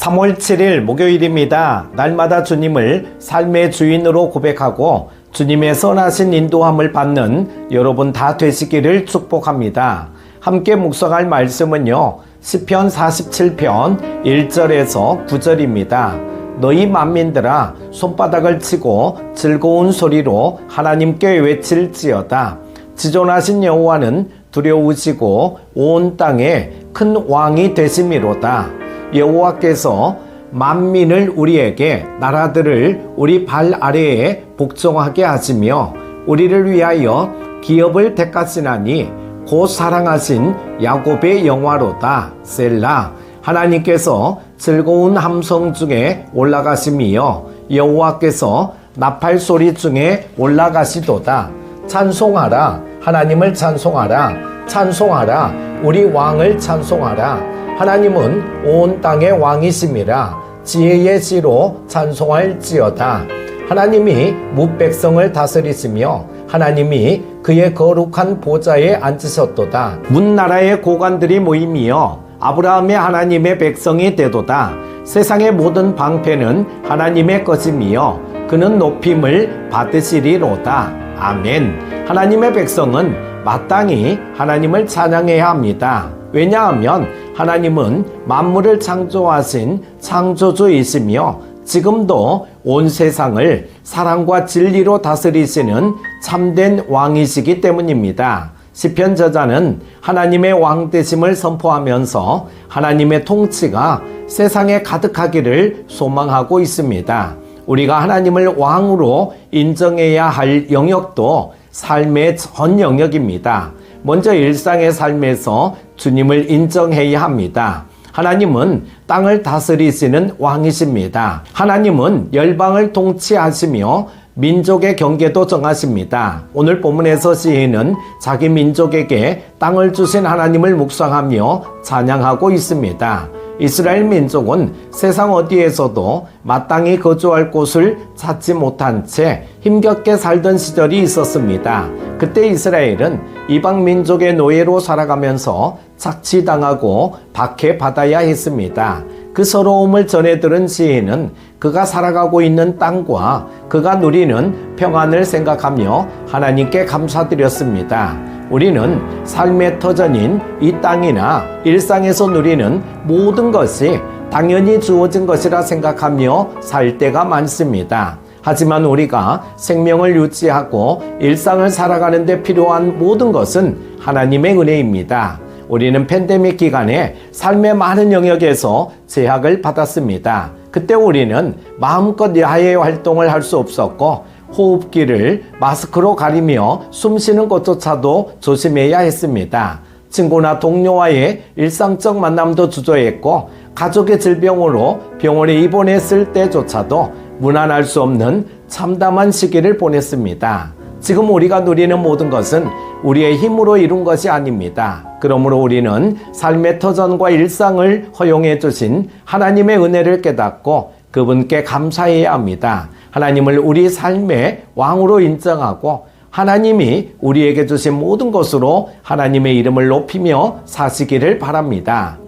3월 7일 목요일입니다. 날마다 주님을 삶의 주인으로 고백하고 주님의 선하신 인도함을 받는 여러분 다 되시기를 축복합니다. 함께 묵상할 말씀은요, 시편 47편 1절에서 9절입니다. 너희 만민들아 손바닥을 치고 즐거운 소리로 하나님께 외칠지어다. 지존하신 여호와는 두려우시고 온 땅에 큰 왕이 되심이로다. 여호와께서 만민을 우리에게, 나라들을 우리 발 아래에 복종하게 하시며 우리를 위하여 기업을 택하시나니 곧 사랑하신 야곱의 영화로다. 셀라. 하나님께서 즐거운 함성 중에 올라가심이여 여호와께서 나팔 소리 중에 올라가시도다. 찬송하라. 하나님을 찬송하라. 찬송하라. 우리 왕을 찬송하라. 하나님은 온 땅의 왕이심이라. 지혜의 시로 찬송할지어다. 하나님이 뭇백성을 다스리시며 하나님이 그의 거룩한 보좌에 앉으셨도다. 문나라의 고관들이 모임이여 아브라함의 하나님의 백성이 되도다. 세상의 모든 방패는 하나님의 것임이여 그는 높임을 받으시리로다. 아멘. 하나님의 백성은 마땅히 하나님을 찬양해야 합니다. 왜냐하면 하나님은 만물을 창조하신 창조주이시며 지금도 온 세상을 사랑과 진리로 다스리시는 참된 왕이시기 때문입니다. 시편 저자는 하나님의 왕 되심을 선포하면서 하나님의 통치가 세상에 가득하기를 소망하고 있습니다. 우리가 하나님을 왕으로 인정해야 할 영역도 삶의 전 영역입니다. 먼저 일상의 삶에서 주님을 인정해야 합니다. 하나님은 땅을 다스리시는 왕이십니다. 하나님은 열방을 통치하시며 민족의 경계도 정하십니다. 오늘 본문에서 시인은 자기 민족에게 땅을 주신 하나님을 묵상하며 찬양하고 있습니다. 이스라엘 민족은 세상 어디에서도 마땅히 거주할 곳을 찾지 못한 채 힘겹게 살던 시절이 있었습니다. 그때 이스라엘은 이방 민족의 노예로 살아가면서 착취당하고 박해받아야 했습니다. 그 서러움을 전해 들은 시인은 그가 살아가고 있는 땅과 그가 누리는 평안을 생각하며 하나님께 감사드렸습니다. 우리는 삶의 터전인 이 땅이나 일상에서 누리는 모든 것이 당연히 주어진 것이라 생각하며 살 때가 많습니다. 하지만 우리가 생명을 유지하고 일상을 살아가는 데 필요한 모든 것은 하나님의 은혜입니다. 우리는 팬데믹 기간에 삶의 많은 영역에서 제약을 받았습니다. 그때 우리는 마음껏 야외 활동을 할 수 없었고 호흡기를 마스크로 가리며 숨쉬는 것조차도 조심해야 했습니다. 친구나 동료와의 일상적 만남도 주저했고 가족의 질병으로 병원에 입원했을 때조차도 무난할 수 없는 참담한 시기를 보냈습니다. 지금 우리가 누리는 모든 것은 우리의 힘으로 이룬 것이 아닙니다. 그러므로 우리는 삶의 터전과 일상을 허용해 주신 하나님의 은혜를 깨닫고 그분께 감사해야 합니다. 하나님을 우리 삶의 왕으로 인정하고 하나님이 우리에게 주신 모든 것으로 하나님의 이름을 높이며 사시기를 바랍니다.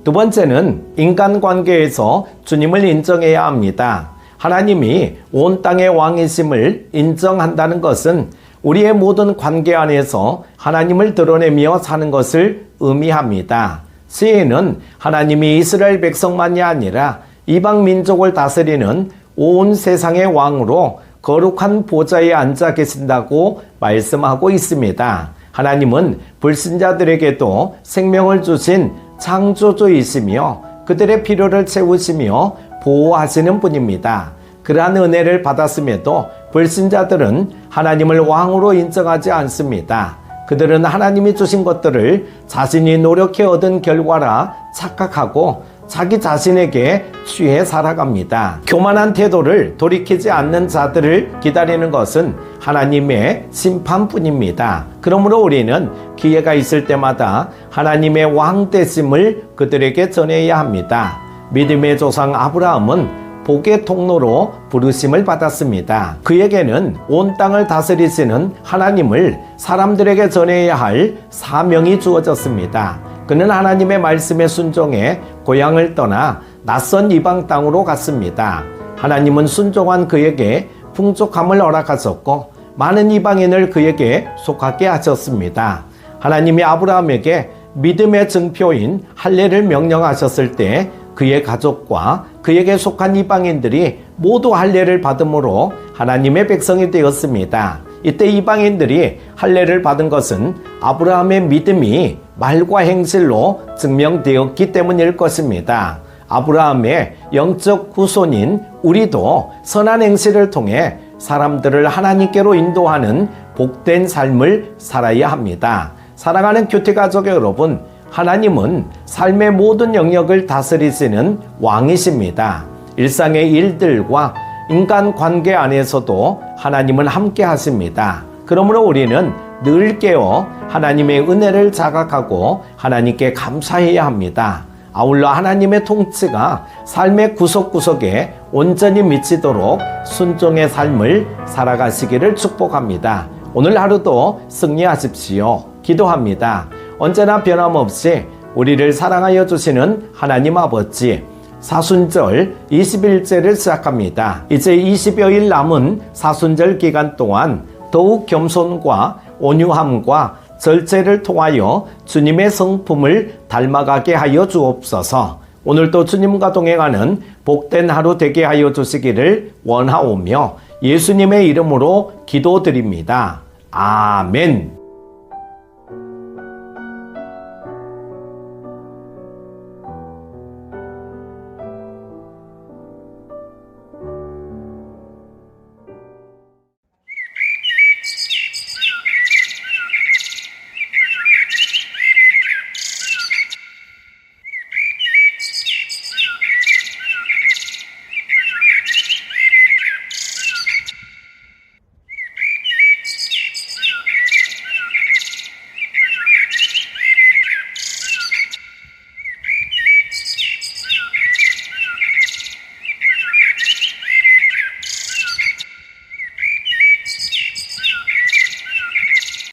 두 번째는 인간관계에서 주님을 인정해야 합니다. 하나님이 온 땅의 왕이심을 인정한다는 것은 우리의 모든 관계 안에서 하나님을 드러내며 사는 것을 의미합니다. 시인은 하나님이 이스라엘 백성만이 아니라 이방 민족을 다스리는 온 세상의 왕으로 거룩한 보좌에 앉아 계신다고 말씀하고 있습니다. 하나님은 불신자들에게도 생명을 주신 창조주이시며 그들의 필요를 채우시며 보호하시는 분입니다. 그러한 은혜를 받았음에도 불신자들은 하나님을 왕으로 인정하지 않습니다. 그들은 하나님이 주신 것들을 자신이 노력해 얻은 결과라 착각하고 자기 자신에게 취해 살아갑니다. 교만한 태도를 돌이키지 않는 자들을 기다리는 것은 하나님의 심판뿐입니다. 그러므로 우리는 기회가 있을 때마다 하나님의 왕 되심을 그들에게 전해야 합니다. 믿음의 조상 아브라함은 복의 통로로 부르심을 받았습니다. 그에게는 온 땅을 다스리시는 하나님을 사람들에게 전해야 할 사명이 주어졌습니다. 그는 하나님의 말씀에 순종해 고향을 떠나 낯선 이방 땅으로 갔습니다. 하나님은 순종한 그에게 풍족함을 허락하셨고 많은 이방인을 그에게 속하게 하셨습니다. 하나님이 아브라함에게 믿음의 증표인 할례를 명령하셨을 때 그의 가족과 그에게 속한 이방인들이 모두 할례를 받음으로 하나님의 백성이 되었습니다. 이때 이방인들이 할례를 받은 것은 아브라함의 믿음이 말과 행실로 증명되었기 때문일 것입니다. 아브라함의 영적 후손인 우리도 선한 행실을 통해 사람들을 하나님께로 인도하는 복된 삶을 살아야 합니다. 사랑하는 교태가족 여러분, 하나님은 삶의 모든 영역을 다스리시는 왕이십니다. 일상의 일들과 인간관계 안에서도 하나님은 함께 하십니다. 그러므로 우리는 늘 깨어 하나님의 은혜를 자각하고 하나님께 감사해야 합니다. 아울러 하나님의 통치가 삶의 구석구석에 온전히 미치도록 순종의 삶을 살아가시기를 축복합니다. 오늘 하루도 승리하십시오. 기도합니다. 언제나 변함없이 우리를 사랑하여 주시는 하나님 아버지, 사순절 20일째를 시작합니다. 이제 20여일 남은 사순절 기간 동안 더욱 겸손과 온유함과 절제를 통하여 주님의 성품을 닮아가게 하여 주옵소서. 오늘도 주님과 동행하는 복된 하루 되게 하여 주시기를 원하오며 예수님의 이름으로 기도드립니다. 아멘.